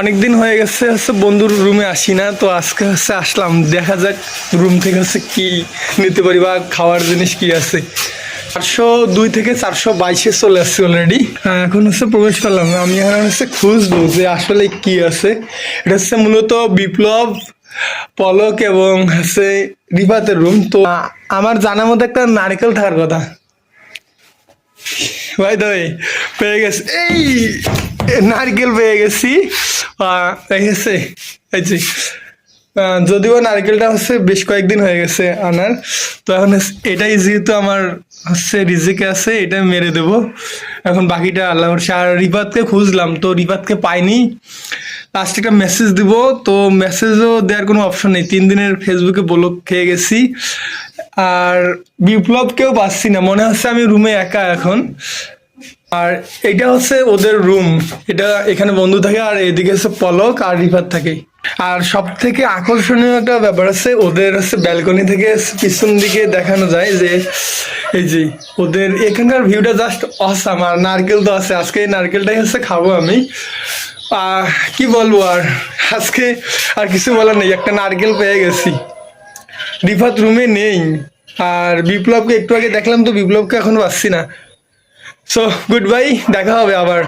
অনেকদিন হয়ে গেছে বন্ধুর রুমে আসি না, তো আজকে আসলাম। দেখা যাক রুম থেকে কি নিতে পারি বা খাওয়ার জিনিস কি আছে। 402 থেকে 422-এ চলে আসছি অলরেডি। এখন প্রবেশ করলাম। আমি এখন খুঁজবো যে আসলে কি আছে। এটা মূলত বিপ্লব, পলক এবং রিফাতের রুম। তো আমার জানার মধ্যে একটা নারকেল থাকার কথা। ভাই দাই পেয়ে গেছি, এই নারকেল পেয়ে গেছি। গেছে এই যে, যদিও নারকেলটা বেশ কয়েকদিন হয়ে গেছে আনার। তো এখন এটাই যেহেতু আমার রিজিকে আছে, এটা মেরে দেব। এখন বাকিটা আল্লাহ ভরসা। আর রিফাতকে খুঁজলাম, তো রিফাতকে পাইনি। লাস্টে একটা মেসেজ দিব, তো মেসেজও দেওয়ার কোনো অপশন নেই। 3 দিনের ফেসবুকে ব্লক খেয়ে গেছি। আর বিপ্লবকেও পাচ্ছি না, মনে হচ্ছে আমি রুমে একা এখন। আর এটা ওদের রুম, এটা এখানে বন্ধু থাকে। আর এদিকে পলক আর রিফাত থাকে। আর সব থেকে আকর্ষণীয় একটা ব্যাপার আছে, ওদের ব্যালকনি থেকে পিছন দিকে দেখানো যায় যে এই যে ওদের এখানকার ভিউটা জাস্ট অসাম। আর নারকেল তো আছে, আজকে এই নারকেলটাই খাবো আমি। কি বলবো আর, আজকে আর কিছু বলার নেই। একটা নারকেল পেয়ে গেছি। রিফাত রুমে নেই। আর বিপ্লবকে একটু আগে দেখলাম, তো বিপ্লবকে এখনো পাচ্ছি না। সো গুড বাই, দেখা হবে আবার।